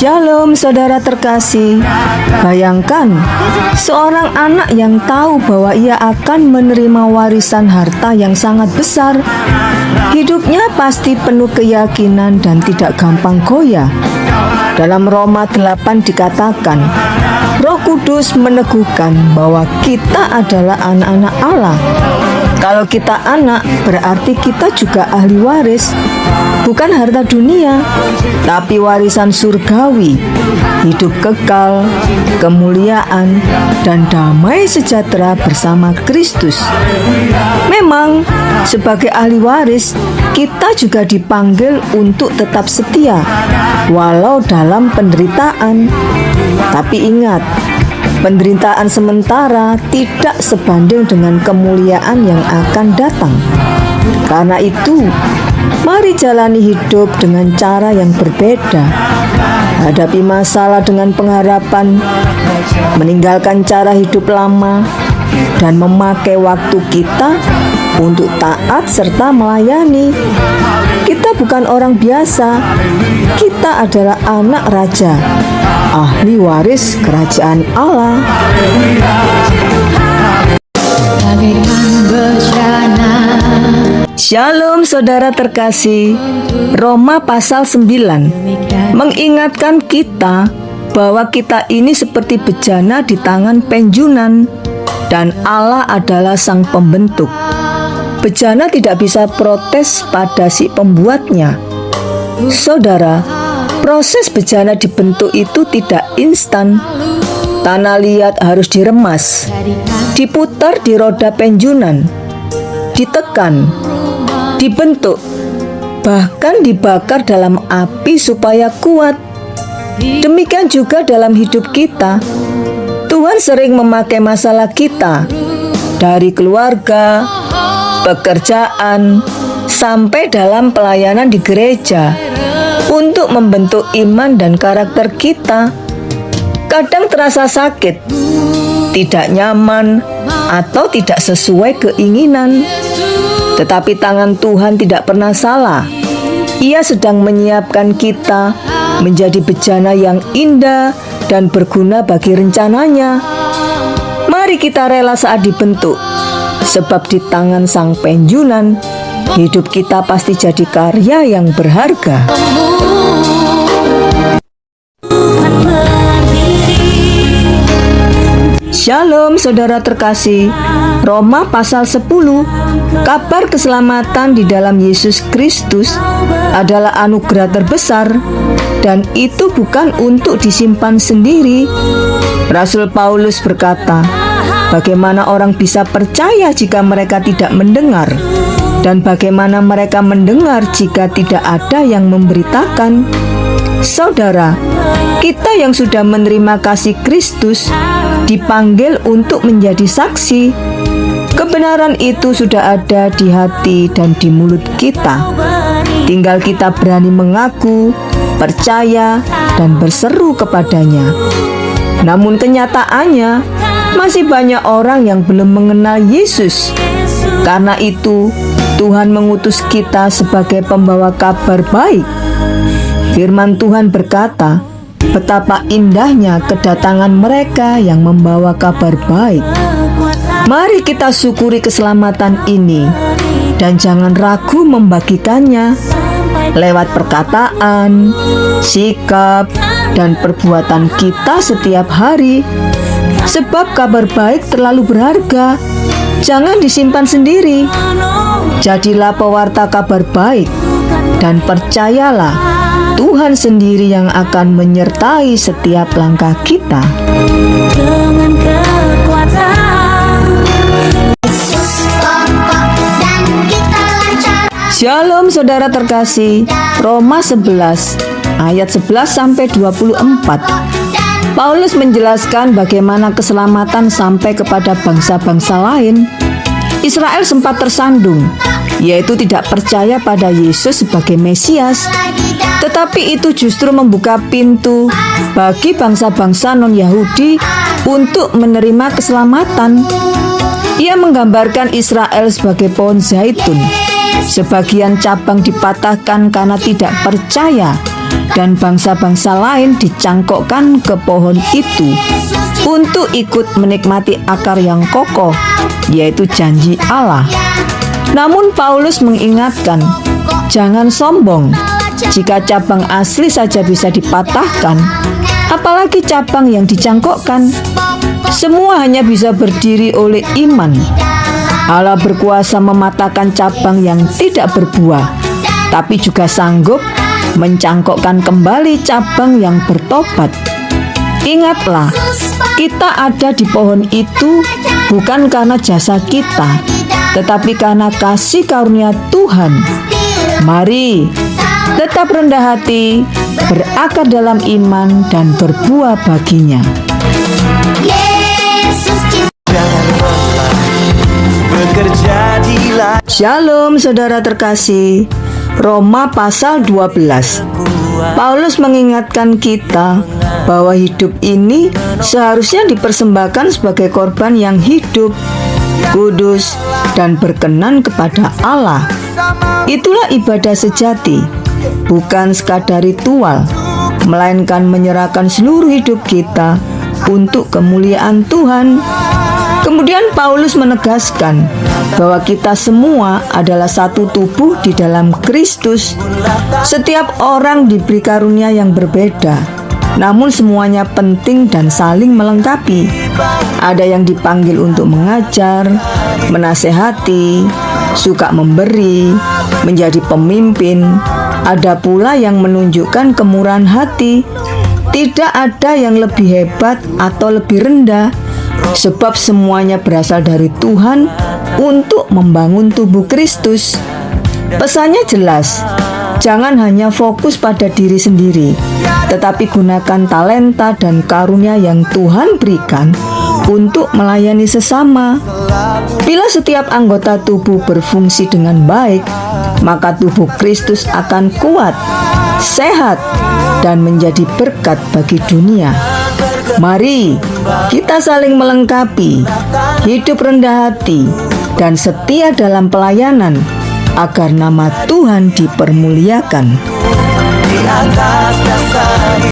Shalom saudara terkasih. Bayangkan seorang anak yang tahu bahwa ia akan menerima warisan harta yang sangat besar. Hidupnya pasti penuh keyakinan dan tidak gampang goyah. Dalam Roma 8 dikatakan, Roh Kudus meneguhkan bahwa kita adalah anak-anak Allah. Kalau kita anak, berarti kita juga ahli waris, bukan harta dunia, tapi warisan surgawi, hidup kekal, kemuliaan, dan damai sejahtera bersama Kristus. Memang, sebagai ahli waris, kita juga dipanggil untuk tetap setia, walau dalam penderitaan. Tapi ingat, penderitaan sementara tidak sebanding dengan kemuliaan yang akan datang. Karena itu, mari jalani hidup dengan cara yang berbeda. Hadapi masalah dengan pengharapan, meninggalkan cara hidup lama, dan memakai waktu kita untuk taat serta melayani. Kita bukan orang biasa, kita adalah anak raja, ahli waris kerajaan Allah. Shalom saudara terkasih. Roma pasal 9 mengingatkan kita bahwa kita ini seperti bejana di tangan penjunan dan Allah adalah sang pembentuk. Bejana tidak bisa protes pada si pembuatnya. Saudara, proses bejana dibentuk itu tidak instan. Tanah liat harus diremas, diputar di roda penjunan, ditekan, dibentuk, bahkan dibakar dalam api supaya kuat. Demikian juga dalam hidup kita. Tuhan sering memakai masalah kita, dari keluarga, pekerjaan, sampai dalam pelayanan di gereja, untuk membentuk iman dan karakter kita. Kadang terasa sakit, tidak nyaman, atau tidak sesuai keinginan. Tetapi tangan Tuhan tidak pernah salah. Ia sedang menyiapkan kita menjadi bejana yang indah dan berguna bagi rencananya. Mari kita rela saat dibentuk, sebab di tangan sang penjunan, hidup kita pasti jadi karya yang berharga. Shalom saudara terkasih. Roma pasal 10, kabar keselamatan di dalam Yesus Kristus adalah anugerah terbesar, dan itu bukan untuk disimpan sendiri. Rasul Paulus berkata, bagaimana orang bisa percaya jika mereka tidak mendengar? Dan bagaimana mereka mendengar jika tidak ada yang memberitakan? Saudara, kita yang sudah menerima kasih Kristus dipanggil untuk menjadi saksi. Kebenaran itu sudah ada di hati dan di mulut kita. Tinggal kita berani mengaku, percaya, dan berseru kepadanya. Namun kenyataannya, masih banyak orang yang belum mengenal Yesus. Karena itu, Tuhan mengutus kita sebagai pembawa kabar baik. Firman Tuhan berkata, betapa indahnya kedatangan mereka yang membawa kabar baik. Mari kita syukuri keselamatan ini dan jangan ragu membagikannya lewat perkataan, sikap, dan perbuatan kita setiap hari. Sebab kabar baik terlalu berharga, jangan disimpan sendiri. Jadilah pewarta kabar baik dan percayalah, Tuhan sendiri yang akan menyertai setiap langkah kita. Dengan kekuatan Yesus pokok dan kita lancar. Shalom saudara terkasih. Roma 11 ayat 11 sampai 24. Paulus menjelaskan bagaimana keselamatan sampai kepada bangsa-bangsa lain. Israel sempat tersandung, yaitu tidak percaya pada Yesus sebagai Mesias. Tetapi itu justru membuka pintu bagi bangsa-bangsa non-Yahudi untuk menerima keselamatan. Ia menggambarkan Israel sebagai pohon zaitun. Sebagian cabang dipatahkan karena tidak percaya dan bangsa-bangsa lain dicangkokkan ke pohon itu untuk ikut menikmati akar yang kokoh, yaitu janji Allah. Namun Paulus mengingatkan, jangan sombong. Jika cabang asli saja bisa dipatahkan, apalagi cabang yang dicangkokkan. Semua hanya bisa berdiri oleh iman. Allah berkuasa mematahkan cabang yang tidak berbuah, tapi juga sanggup mencangkokkan kembali cabang yang bertobat. Ingatlah, kita ada di pohon itu bukan karena jasa kita, tetapi karena kasih karunia Tuhan. Mari tetap rendah hati, berakar dalam iman, dan berbuah baginya. Shalom saudara terkasih. Roma pasal 12. Paulus mengingatkan kita bahwa hidup ini seharusnya dipersembahkan sebagai korban yang hidup, kudus, dan berkenan kepada Allah. Itulah ibadah sejati, bukan sekadar ritual, melainkan menyerahkan seluruh hidup kita untuk kemuliaan Tuhan. Kemudian Paulus menegaskan bahwa kita semua adalah satu tubuh di dalam Kristus. Setiap orang diberi karunia yang berbeda, namun semuanya penting dan saling melengkapi. Ada yang dipanggil untuk mengajar, menasehati, suka memberi, menjadi pemimpin. Ada pula yang menunjukkan kemurahan hati. Tidak ada yang lebih hebat atau lebih rendah, sebab semuanya berasal dari Tuhan untuk membangun tubuh Kristus. Pesannya jelas, jangan hanya fokus pada diri sendiri, tetapi gunakan talenta dan karunia yang Tuhan berikan untuk melayani sesama. Bila setiap anggota tubuh berfungsi dengan baik, maka tubuh Kristus akan kuat, sehat, dan menjadi berkat bagi dunia. Mari kita saling melengkapi, hidup rendah hati, dan setia dalam pelayanan, agar nama Tuhan dipermuliakan. Di atas dasar